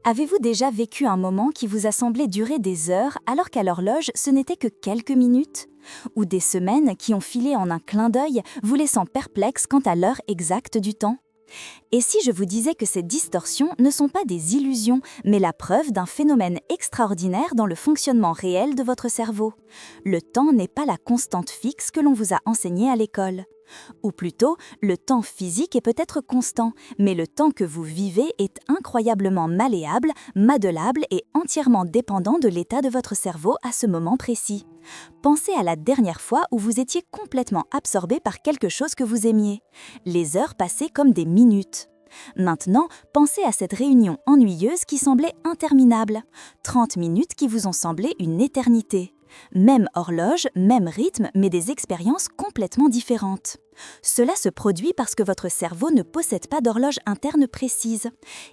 Avez-vous déjà vécu un moment qui vous a semblé durer des heures alors qu'à l'horloge ce n'était que quelques minutes? Ou des semaines qui ont filé en un clin d'œil, vous laissant perplexe quant à l'heure exacte du temps? Et si je vous disais que ces distorsions ne sont pas des illusions, mais la preuve d'un phénomène extraordinaire dans le fonctionnement réel de votre cerveau? Le temps n'est pas la constante fixe que l'on vous a enseignée à l'école. Ou plutôt, le temps physique est peut-être constant, mais le temps que vous vivez est incroyablement malléable, modelable et entièrement dépendant de l'état de votre cerveau à ce moment précis. Pensez à la dernière fois où vous étiez complètement absorbé par quelque chose que vous aimiez. Les heures passaient comme des minutes. Maintenant, pensez à cette réunion ennuyeuse qui semblait interminable. 30 minutes qui vous ont semblé une éternité. Même horloge, même rythme, mais des expériences complètement différentes. Cela se produit parce que votre cerveau ne possède pas d'horloge interne précise.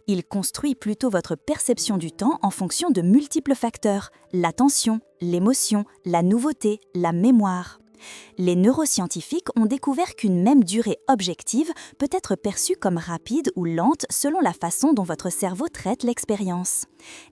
Il construit plutôt votre perception du temps en fonction de multiples facteurs: l'attention, l'émotion, la nouveauté, la mémoire. Les neuroscientifiques ont découvert qu'une même durée objective peut être perçue comme rapide ou lente selon la façon dont votre cerveau traite l'expérience.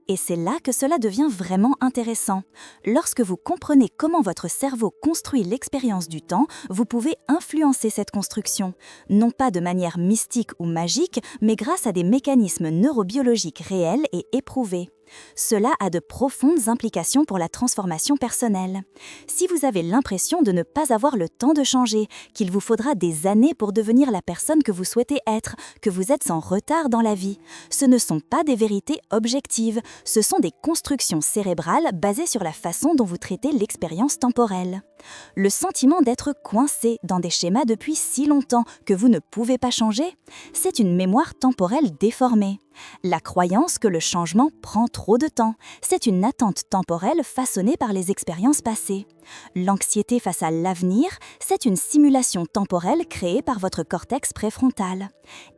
Et c'est là que cela devient vraiment intéressant. Lorsque vous comprenez comment votre cerveau construit l'expérience du temps, vous pouvez influencer cette construction, non pas de manière mystique ou magique, mais grâce à des mécanismes neurobiologiques réels et éprouvés. Cela a de profondes implications pour la transformation personnelle. Si vous avez l'impression de ne pas avoir le temps de changer, qu'il vous faudra des années pour devenir la personne que vous souhaitez être, que vous êtes en retard dans la vie, ce ne sont pas des vérités objectives, ce sont des constructions cérébrales basées sur la façon dont vous traitez l'expérience temporelle. Le sentiment d'être coincé dans des schémas depuis si longtemps que vous ne pouvez pas changer, c'est une mémoire temporelle déformée. La croyance que le changement prend trop de temps, c'est une attente temporelle façonnée par les expériences passées. L'anxiété face à l'avenir, c'est une simulation temporelle créée par votre cortex préfrontal.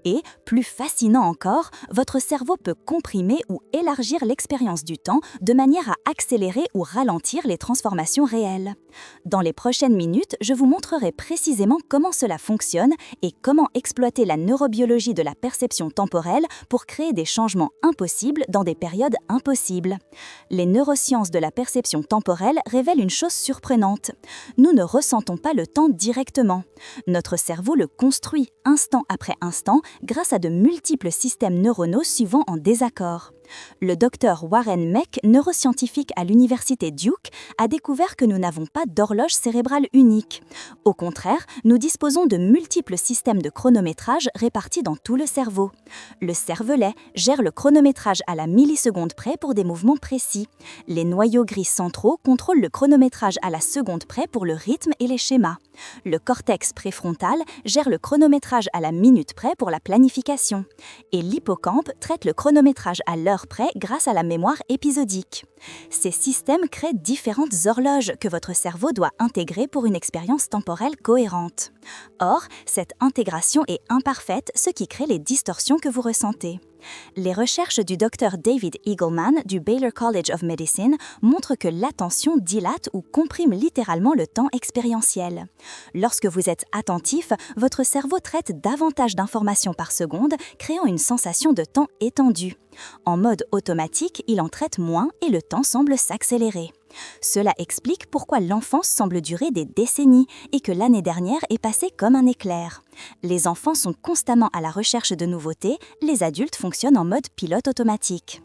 Et, plus fascinant encore, votre cerveau peut comprimer ou élargir l'expérience du temps de manière à accélérer ou ralentir les transformations réelles. Dans les prochaines minutes, je vous montrerai précisément comment cela fonctionne et comment exploiter la neurobiologie de la perception temporelle pour créer des changements impossibles dans des périodes impossibles. Les neurosciences de la perception temporelle révèlent une chose surprenante. Nous ne ressentons pas le temps directement. Notre cerveau le construit instant après instant grâce à de multiples systèmes neuronaux suivant en désaccord. Le docteur Warren Meck, neuroscientifique à l'université Duke, a découvert que nous n'avons pas d'horloge cérébrale unique. Au contraire, nous disposons de multiples systèmes de chronométrage répartis dans tout le cerveau. Le cervelet gère le chronométrage à la milliseconde près pour des mouvements précis. Les noyaux gris centraux contrôlent le chronométrage à la seconde près pour le rythme et les schémas. Le cortex préfrontal gère le chronométrage à la minute près pour la planification. Et l'hippocampe traite le chronométrage à l'heure près grâce à la mémoire épisodique. Ces systèmes créent différentes horloges que votre cerveau doit intégrer pour une expérience temporelle cohérente. Or, cette intégration est imparfaite, ce qui crée les distorsions que vous ressentez. Les recherches du Dr David Eagleman du Baylor College of Medicine montrent que l'attention dilate ou comprime littéralement le temps expérientiel. Lorsque vous êtes attentif, votre cerveau traite davantage d'informations par seconde, créant une sensation de temps étendu. En mode automatique, il en traite moins et le temps semble s'accélérer. Cela explique pourquoi l'enfance semble durer des décennies et que l'année dernière est passée comme un éclair. Les enfants sont constamment à la recherche de nouveautés, les adultes fonctionnent en mode pilote automatique.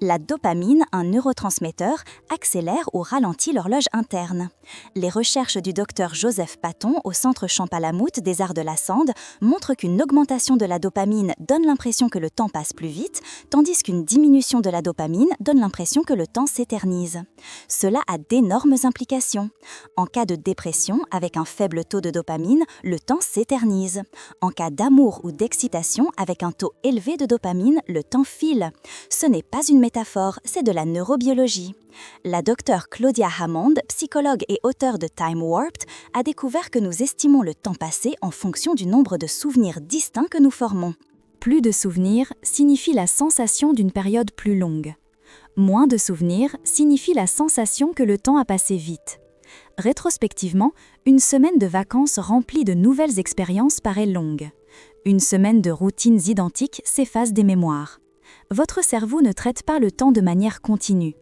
La dopamine, un neurotransmetteur, accélère ou ralentit l'horloge interne. Les recherches du docteur Joseph Patton au Centre Champallamouth des Arts de la Sande montrent qu'une augmentation de la dopamine donne l'impression que le temps passe plus vite, tandis qu'une diminution de la dopamine donne l'impression que le temps s'éternise. Cela a d'énormes implications. En cas de dépression, avec un faible taux de dopamine, le temps s'éternise. En cas d'amour ou d'excitation, avec un taux élevé de dopamine, le temps file. Ce n'est pas une métaphore, c'est de la neurobiologie. La docteure Claudia Hammond, psychologue et auteure de Time Warped, a découvert que nous estimons le temps passé en fonction du nombre de souvenirs distincts que nous formons. Plus de souvenirs signifie la sensation d'une période plus longue. Moins de souvenirs signifie la sensation que le temps a passé vite. Rétrospectivement, une semaine de vacances remplie de nouvelles expériences paraît longue. Une semaine de routines identiques s'efface des mémoires. Votre cerveau ne traite pas le temps de manière continue.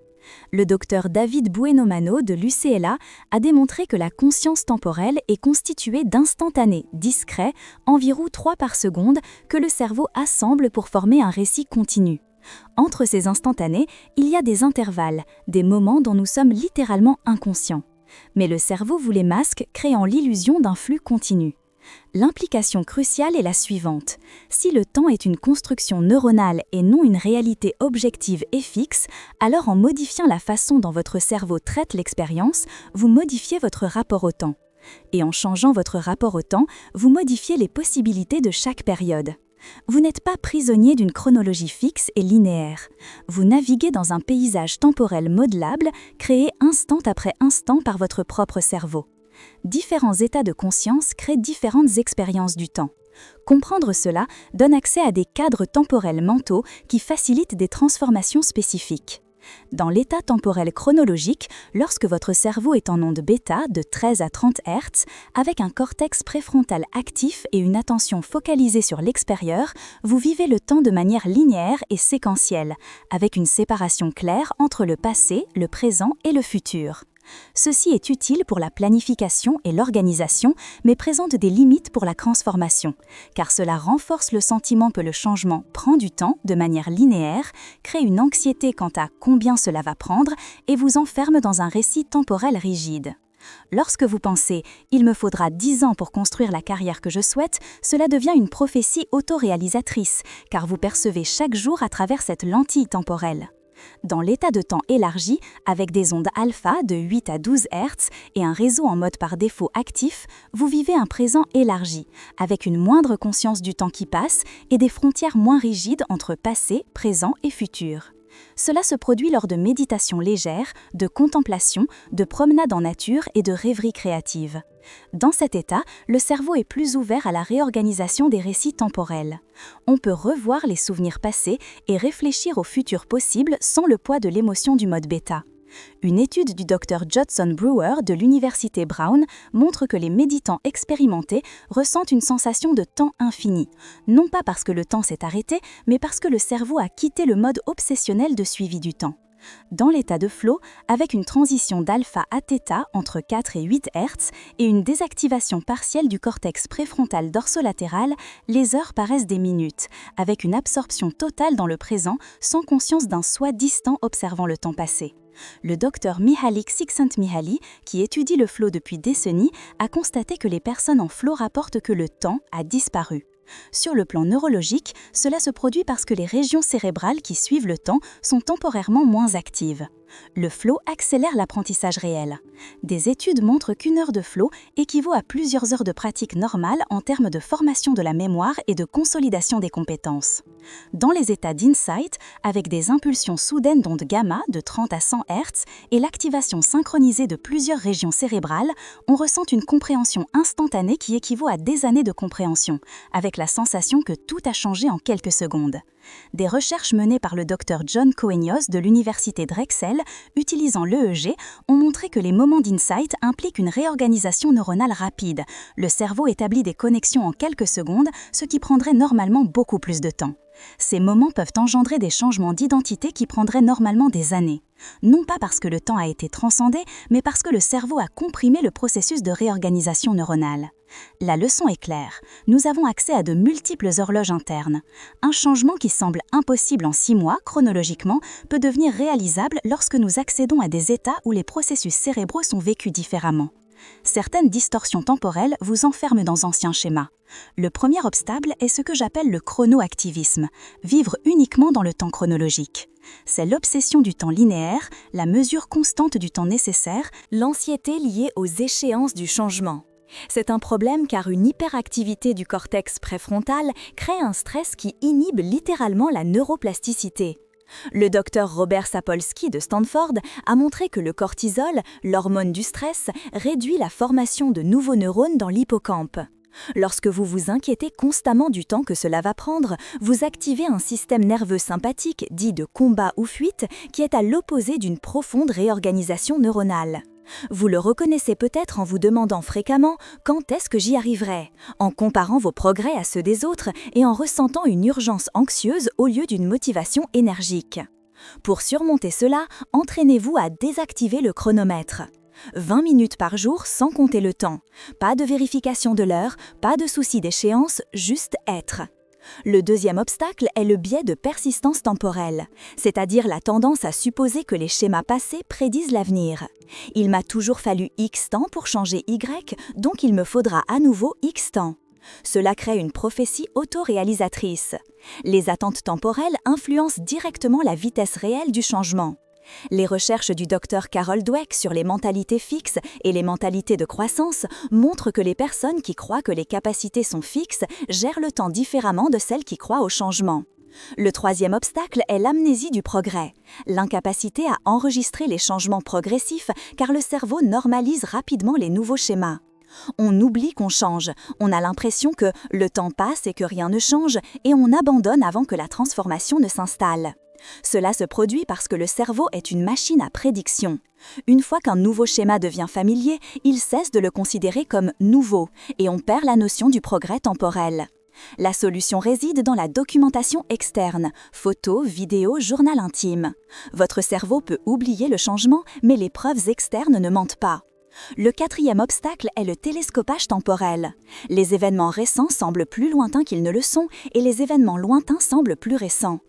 Le docteur David Bueno-Mano de l'UCLA a démontré que la conscience temporelle est constituée d'instantanés discrets, environ 3 par seconde, que le cerveau assemble pour former un récit continu. Entre ces instantanés, il y a des intervalles, des moments dont nous sommes littéralement inconscients. Mais le cerveau vous les masque, créant l'illusion d'un flux continu. L'implication cruciale est la suivante. Si le temps est une construction neuronale et non une réalité objective et fixe, alors en modifiant la façon dont votre cerveau traite l'expérience, vous modifiez votre rapport au temps. Et en changeant votre rapport au temps, vous modifiez les possibilités de chaque période. Vous n'êtes pas prisonnier d'une chronologie fixe et linéaire. Vous naviguez dans un paysage temporel modelable, créé instant après instant par votre propre cerveau. Différents états de conscience créent différentes expériences du temps. Comprendre cela donne accès à des cadres temporels mentaux qui facilitent des transformations spécifiques. Dans l'état temporel chronologique, lorsque votre cerveau est en onde bêta de 13 à 30 Hz, avec un cortex préfrontal actif et une attention focalisée sur l'extérieur, vous vivez le temps de manière linéaire et séquentielle, avec une séparation claire entre le passé, le présent et le futur. Ceci est utile pour la planification et l'organisation, mais présente des limites pour la transformation, car cela renforce le sentiment que le changement prend du temps de manière linéaire, crée une anxiété quant à combien cela va prendre et vous enferme dans un récit temporel rigide. Lorsque vous pensez « il me faudra 10 ans pour construire la carrière que je souhaite », cela devient une prophétie autoréalisatrice, car vous percevez chaque jour à travers cette lentille temporelle. Dans l'état de temps élargi, avec des ondes alpha de 8 à 12 Hz et un réseau en mode par défaut actif, vous vivez un présent élargi, avec une moindre conscience du temps qui passe et des frontières moins rigides entre passé, présent et futur. Cela se produit lors de méditations légères, de contemplation, de promenades en nature et de rêveries créatives. Dans cet état, le cerveau est plus ouvert à la réorganisation des récits temporels. On peut revoir les souvenirs passés et réfléchir au futur possible sans le poids de l'émotion du mode bêta. Une étude du Dr Judson Brewer de l'Université Brown montre que les méditants expérimentés ressentent une sensation de temps infini, non pas parce que le temps s'est arrêté, mais parce que le cerveau a quitté le mode obsessionnel de suivi du temps. Dans l'état de flow, avec une transition d'alpha à θ entre 4 et 8 Hz et une désactivation partielle du cortex préfrontal dorsolatéral, les heures paraissent des minutes, avec une absorption totale dans le présent sans conscience d'un soi distant observant le temps passé. Le docteur Mihaly Csikszentmihalyi, qui étudie le flow depuis décennies, a constaté que les personnes en flow rapportent que le temps a disparu. Sur le plan neurologique, cela se produit parce que les régions cérébrales qui suivent le temps sont temporairement moins actives. Le flow accélère l'apprentissage réel. Des études montrent qu'une heure de flow équivaut à plusieurs heures de pratique normale en termes de formation de la mémoire et de consolidation des compétences. Dans les états d'insight, avec des impulsions soudaines d'ondes gamma de 30 à 100 Hz et l'activation synchronisée de plusieurs régions cérébrales, on ressent une compréhension instantanée qui équivaut à des années de compréhension, avec la sensation que tout a changé en quelques secondes. Des recherches menées par le Dr John Coenios de l'Université Drexel, utilisant l'EEG, ont montré que les moments d'insight impliquent une réorganisation neuronale rapide. Le cerveau établit des connexions en quelques secondes, ce qui prendrait normalement beaucoup plus de temps. Ces moments peuvent engendrer des changements d'identité qui prendraient normalement des années. Non pas parce que le temps a été transcendé, mais parce que le cerveau a comprimé le processus de réorganisation neuronale. La leçon est claire, nous avons accès à de multiples horloges internes. Un changement qui semble impossible en 6 mois, chronologiquement, peut devenir réalisable lorsque nous accédons à des états où les processus cérébraux sont vécus différemment. Certaines distorsions temporelles vous enferment dans d'anciens schémas. Le premier obstacle est ce que j'appelle le chronoactivisme, vivre uniquement dans le temps chronologique. C'est l'obsession du temps linéaire, la mesure constante du temps nécessaire, l'anxiété liée aux échéances du changement. C'est un problème car une hyperactivité du cortex préfrontal crée un stress qui inhibe littéralement la neuroplasticité. Le docteur Robert Sapolsky de Stanford a montré que le cortisol, l'hormone du stress, réduit la formation de nouveaux neurones dans l'hippocampe. Lorsque vous vous inquiétez constamment du temps que cela va prendre, vous activez un système nerveux sympathique dit de combat ou fuite qui est à l'opposé d'une profonde réorganisation neuronale. Vous le reconnaissez peut-être en vous demandant fréquemment quand est-ce que j'y arriverai, en comparant vos progrès à ceux des autres et en ressentant une urgence anxieuse au lieu d'une motivation énergique. Pour surmonter cela, entraînez-vous à désactiver le chronomètre. 20 minutes par jour sans compter le temps. Pas de vérification de l'heure, pas de souci d'échéance, juste être. Le deuxième obstacle est le biais de persistance temporelle, c'est-à-dire la tendance à supposer que les schémas passés prédisent l'avenir. Il m'a toujours fallu X temps pour changer Y, donc il me faudra à nouveau X temps. Cela crée une prophétie autoréalisatrice. Les attentes temporelles influencent directement la vitesse réelle du changement. Les recherches du Dr Carol Dweck sur les mentalités fixes et les mentalités de croissance montrent que les personnes qui croient que les capacités sont fixes gèrent le temps différemment de celles qui croient au changement. Le troisième obstacle est l'amnésie du progrès, l'incapacité à enregistrer les changements progressifs car le cerveau normalise rapidement les nouveaux schémas. On oublie qu'on change, on a l'impression que le temps passe et que rien ne change et on abandonne avant que la transformation ne s'installe. Cela se produit parce que le cerveau est une machine à prédiction. Une fois qu'un nouveau schéma devient familier, il cesse de le considérer comme nouveau et on perd la notion du progrès temporel. La solution réside dans la documentation externe, photos, vidéos, journal intime. Votre cerveau peut oublier le changement, mais les preuves externes ne mentent pas. Le quatrième obstacle est le télescopage temporel. Les événements récents semblent plus lointains qu'ils ne le sont et les événements lointains semblent plus récents.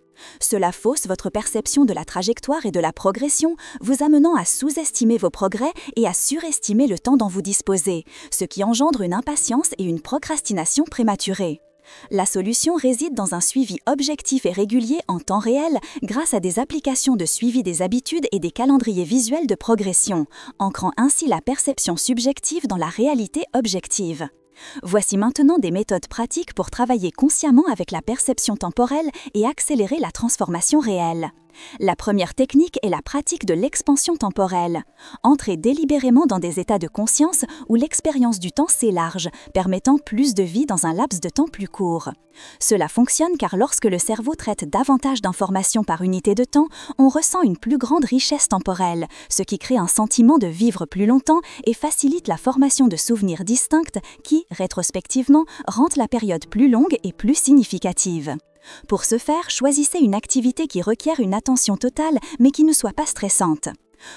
Cela fausse votre perception de la trajectoire et de la progression, vous amenant à sous-estimer vos progrès et à surestimer le temps dont vous disposez, ce qui engendre une impatience et une procrastination prématurée. La solution réside dans un suivi objectif et régulier en temps réel grâce à des applications de suivi des habitudes et des calendriers visuels de progression, ancrant ainsi la perception subjective dans la réalité objective. Voici maintenant des méthodes pratiques pour travailler consciemment avec la perception temporelle et accélérer la transformation réelle. La première technique est la pratique de l'expansion temporelle. Entrez délibérément dans des états de conscience où l'expérience du temps s'élarge, permettant plus de vie dans un laps de temps plus court. Cela fonctionne car lorsque le cerveau traite davantage d'informations par unité de temps, on ressent une plus grande richesse temporelle, ce qui crée un sentiment de vivre plus longtemps et facilite la formation de souvenirs distincts qui, rétrospectivement, rendent la période plus longue et plus significative. Pour ce faire, choisissez une activité qui requiert une attention totale mais qui ne soit pas stressante.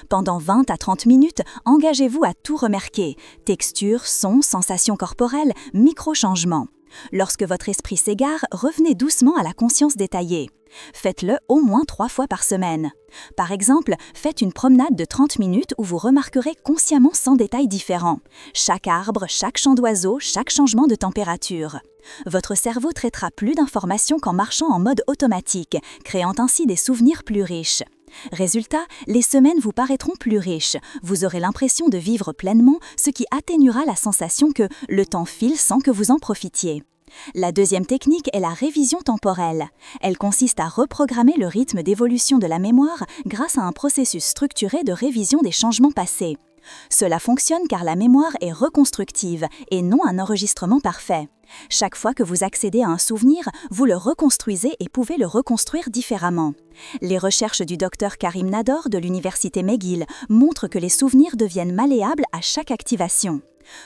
Pendant 20 à 30 minutes, engagez-vous à tout remarquer, texture, son, sensations corporelles, micro-changements. Lorsque votre esprit s'égare, revenez doucement à la conscience détaillée. Faites-le au moins 3 fois par semaine. Par exemple, faites une promenade de 30 minutes où vous remarquerez consciemment 100 détails différents. Chaque arbre, chaque chant d'oiseau, chaque changement de température. Votre cerveau traitera plus d'informations qu'en marchant en mode automatique, créant ainsi des souvenirs plus riches. Résultat, les semaines vous paraîtront plus riches. Vous aurez l'impression de vivre pleinement, ce qui atténuera la sensation que le temps file sans que vous en profitiez. La deuxième technique est la révision temporelle. Elle consiste à reprogrammer le rythme d'évolution de la mémoire grâce à un processus structuré de révision des changements passés. Cela fonctionne car la mémoire est reconstructive et non un enregistrement parfait. Chaque fois que vous accédez à un souvenir, vous le reconstruisez et pouvez le reconstruire différemment. Les recherches du Dr Karim Nador de l'université McGill montrent que les souvenirs deviennent malléables à chaque activation.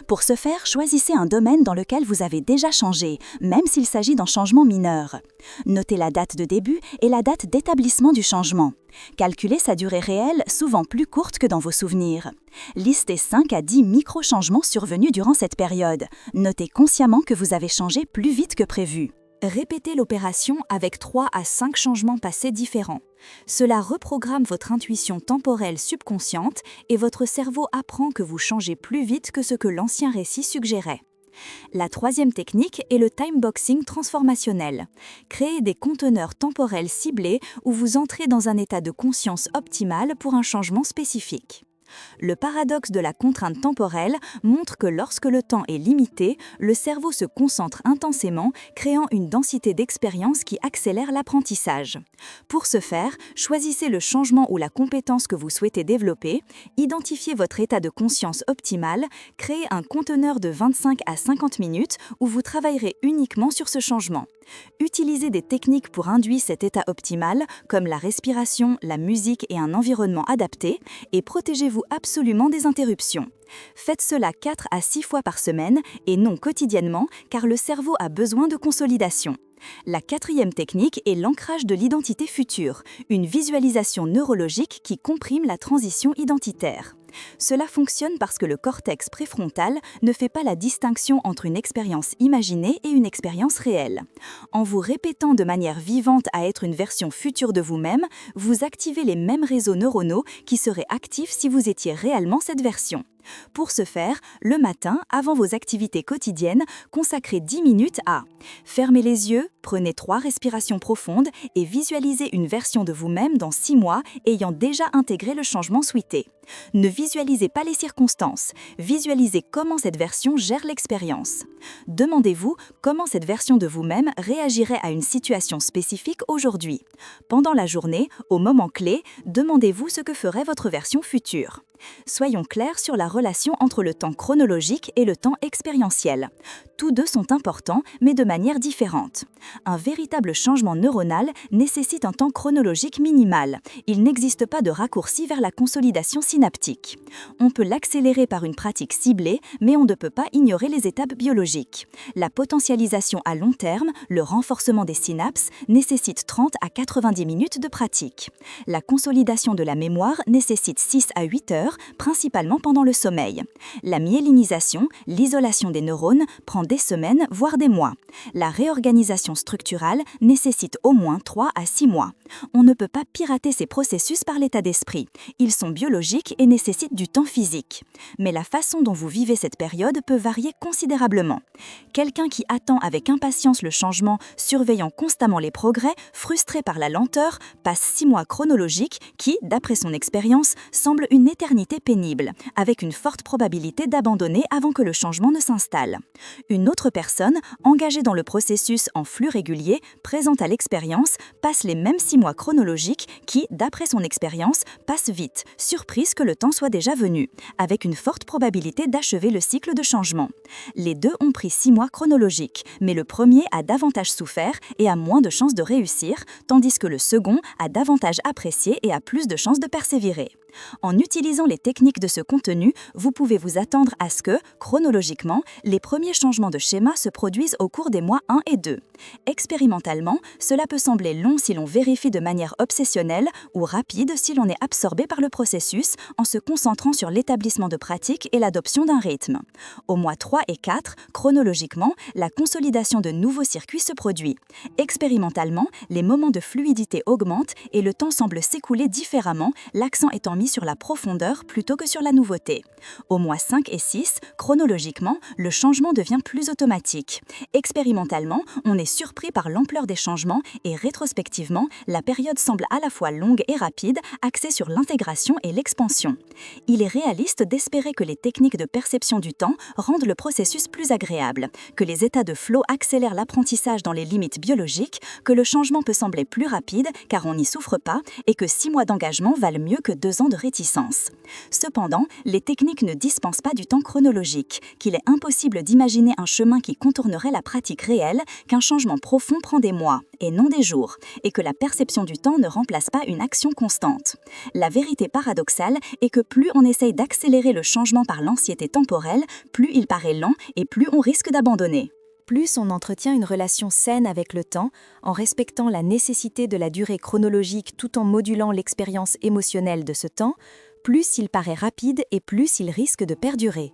Pour ce faire, choisissez un domaine dans lequel vous avez déjà changé, même s'il s'agit d'un changement mineur. Notez la date de début et la date d'établissement du changement. Calculez sa durée réelle, souvent plus courte que dans vos souvenirs. Listez 5 à 10 micro-changements survenus durant cette période. Notez consciemment que vous avez changé plus vite que prévu. Répétez l'opération avec 3 à 5 changements passés différents. Cela reprogramme votre intuition temporelle subconsciente et votre cerveau apprend que vous changez plus vite que ce que l'ancien récit suggérait. La troisième technique est le timeboxing transformationnel. Créez des conteneurs temporels ciblés où vous entrez dans un état de conscience optimal pour un changement spécifique. Le paradoxe de la contrainte temporelle montre que lorsque le temps est limité, le cerveau se concentre intensément, créant une densité d'expérience qui accélère l'apprentissage. Pour ce faire, choisissez le changement ou la compétence que vous souhaitez développer, identifiez votre état de conscience optimal, créez un conteneur de 25 à 50 minutes où vous travaillerez uniquement sur ce changement. Utilisez des techniques pour induire cet état optimal, comme la respiration, la musique et un environnement adapté, et protégez-vous absolument des interruptions. Faites cela 4 à 6 fois par semaine et non quotidiennement car le cerveau a besoin de consolidation. La quatrième technique est l'ancrage de l'identité future, une visualisation neurologique qui comprime la transition identitaire. Cela fonctionne parce que le cortex préfrontal ne fait pas la distinction entre une expérience imaginée et une expérience réelle. En vous répétant de manière vivante à être une version future de vous-même, vous activez les mêmes réseaux neuronaux qui seraient actifs si vous étiez réellement cette version. Pour ce faire, le matin, avant vos activités quotidiennes, consacrez 10 minutes à fermer les yeux, prenez 3 respirations profondes et visualisez une version de vous-même dans 6 mois ayant déjà intégré le changement souhaité. Ne visualisez pas les circonstances, visualisez comment cette version gère l'expérience. Demandez-vous comment cette version de vous-même réagirait à une situation spécifique aujourd'hui. Pendant la journée, au moment clé, demandez-vous ce que ferait votre version future. Soyons clairs sur la relation entre le temps chronologique et le temps expérientiel. Tous deux sont importants, mais de manière différente. Un véritable changement neuronal nécessite un temps chronologique minimal. Il n'existe pas de raccourci vers la consolidation synaptique. On peut l'accélérer par une pratique ciblée, mais on ne peut pas ignorer les étapes biologiques. La potentialisation à long terme, le renforcement des synapses, nécessite 30 à 90 minutes de pratique. La consolidation de la mémoire nécessite 6 à 8 heures, principalement pendant le sommeil. La myélinisation, l'isolation des neurones, prend des semaines, voire des mois. La réorganisation structurale nécessite au moins 3 à 6 mois. On ne peut pas pirater ces processus par l'état d'esprit. Ils sont biologiques et nécessitent du temps physique. Mais la façon dont vous vivez cette période peut varier considérablement. Quelqu'un qui attend avec impatience le changement, surveillant constamment les progrès, frustré par la lenteur, passe 6 mois chronologiques qui, d'après son expérience, semblent une éternité pénible, avec une forte probabilité d'abandonner avant que le changement ne s'installe. Une autre personne, engagée dans le processus en flux régulier, présente à l'expérience, passe les mêmes 6 mois chronologiques qui, d'après son expérience, passent vite, surprise que le temps soit déjà venu, avec une forte probabilité d'achever le cycle de changement. Les deux ont pris 6 mois chronologiques, mais le premier a davantage souffert et a moins de chances de réussir, tandis que le second a davantage apprécié et a plus de chances de persévérer. En utilisant les techniques de ce contenu, vous pouvez vous attendre à ce que, chronologiquement, les premiers changements de schéma se produisent au cours des mois 1 et 2. Expérimentalement, cela peut sembler long si l'on vérifie de manière obsessionnelle ou rapide si l'on est absorbé par le processus en se concentrant sur l'établissement de pratiques et l'adoption d'un rythme. Au mois 3 et 4, chronologiquement, la consolidation de nouveaux circuits se produit. Expérimentalement, les moments de fluidité augmentent et le temps semble s'écouler différemment, l'accent étant mis sur la profondeur plutôt que sur la nouveauté. Au mois 5 et 6, chronologiquement, le changement devient plus automatique. Expérimentalement, on est surpris par l'ampleur des changements et rétrospectivement, la période semble à la fois longue et rapide, axée sur l'intégration et l'expansion. Il est réaliste d'espérer que les techniques de perception du temps rendent le processus plus agréable, que les états de flow accélèrent l'apprentissage dans les limites biologiques, que le changement peut sembler plus rapide car on n'y souffre pas et que 6 mois d'engagement valent mieux que 2 ans de réticence. Cependant, les techniques ne dispensent pas du temps chronologique, qu'il est impossible d'imaginer un chemin qui contournerait la pratique réelle, qu'un changement profond prend des mois, et non des jours, et que la perception du temps ne remplace pas une action constante. La vérité paradoxale est que plus on essaye d'accélérer le changement par l'anxiété temporelle, plus il paraît lent et plus on risque d'abandonner. Plus on entretient une relation saine avec le temps, en respectant la nécessité de la durée chronologique tout en modulant l'expérience émotionnelle de ce temps, plus il paraît rapide et plus il risque de perdurer.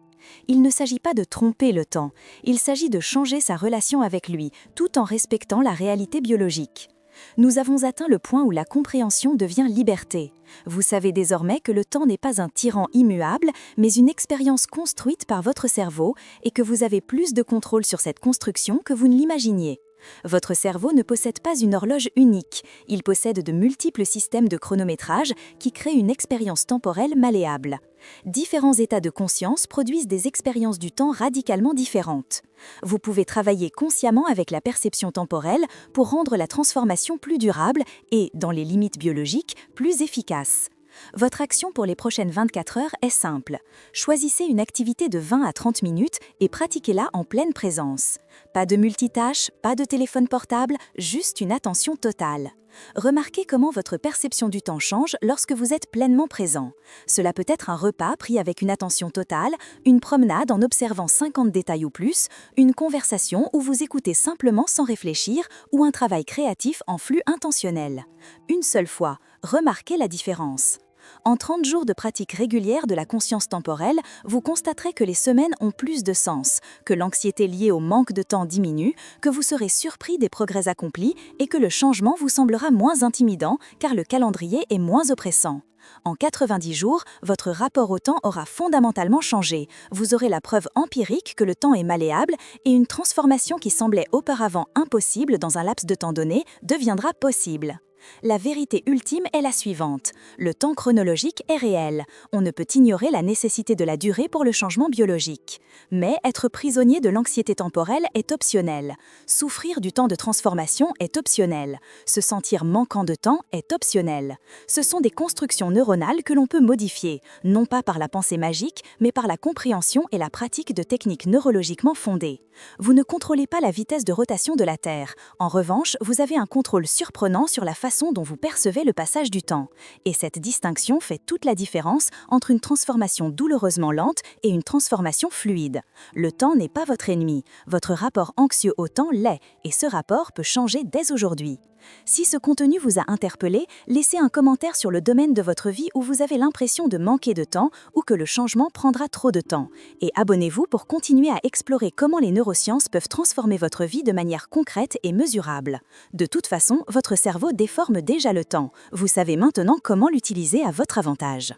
Il ne s'agit pas de tromper le temps, il s'agit de changer sa relation avec lui, tout en respectant la réalité biologique. Nous avons atteint le point où la compréhension devient liberté. Vous savez désormais que le temps n'est pas un tyran immuable, mais une expérience construite par votre cerveau et que vous avez plus de contrôle sur cette construction que vous ne l'imaginiez. Votre cerveau ne possède pas une horloge unique, il possède de multiples systèmes de chronométrage qui créent une expérience temporelle malléable. Différents états de conscience produisent des expériences du temps radicalement différentes. Vous pouvez travailler consciemment avec la perception temporelle pour rendre la transformation plus durable et, dans les limites biologiques, plus efficace. Votre action pour les prochaines 24 heures est simple. Choisissez une activité de 20 à 30 minutes et pratiquez-la en pleine présence. Pas de multitâche, pas de téléphone portable, juste une attention totale. Remarquez comment votre perception du temps change lorsque vous êtes pleinement présent. Cela peut être un repas pris avec une attention totale, une promenade en observant 50 détails ou plus, une conversation où vous écoutez simplement sans réfléchir ou un travail créatif en flux intentionnel. Une seule fois, remarquez la différence. En 30 jours de pratique régulière de la conscience temporelle, vous constaterez que les semaines ont plus de sens, que l'anxiété liée au manque de temps diminue, que vous serez surpris des progrès accomplis et que le changement vous semblera moins intimidant car le calendrier est moins oppressant. En 90 jours, votre rapport au temps aura fondamentalement changé. Vous aurez la preuve empirique que le temps est malléable et une transformation qui semblait auparavant impossible dans un laps de temps donné deviendra possible. La vérité ultime est la suivante. Le temps chronologique est réel. On ne peut ignorer la nécessité de la durée pour le changement biologique. Mais être prisonnier de l'anxiété temporelle est optionnel. Souffrir du temps de transformation est optionnel. Se sentir manquant de temps est optionnel. Ce sont des constructions neuronales que l'on peut modifier, non pas par la pensée magique, mais par la compréhension et la pratique de techniques neurologiquement fondées. Vous ne contrôlez pas la vitesse de rotation de la Terre. En revanche, vous avez un contrôle surprenant sur la façon dont vous percevez le passage du temps. Et cette distinction fait toute la différence entre une transformation douloureusement lente et une transformation fluide. Le temps n'est pas votre ennemi. Votre rapport anxieux au temps l'est, et ce rapport peut changer dès aujourd'hui. Si ce contenu vous a interpellé, laissez un commentaire sur le domaine de votre vie où vous avez l'impression de manquer de temps ou que le changement prendra trop de temps. Et abonnez-vous pour continuer à explorer comment les neurosciences peuvent transformer votre vie de manière concrète et mesurable. De toute façon, votre cerveau déforme déjà le temps. Vous savez maintenant comment l'utiliser à votre avantage.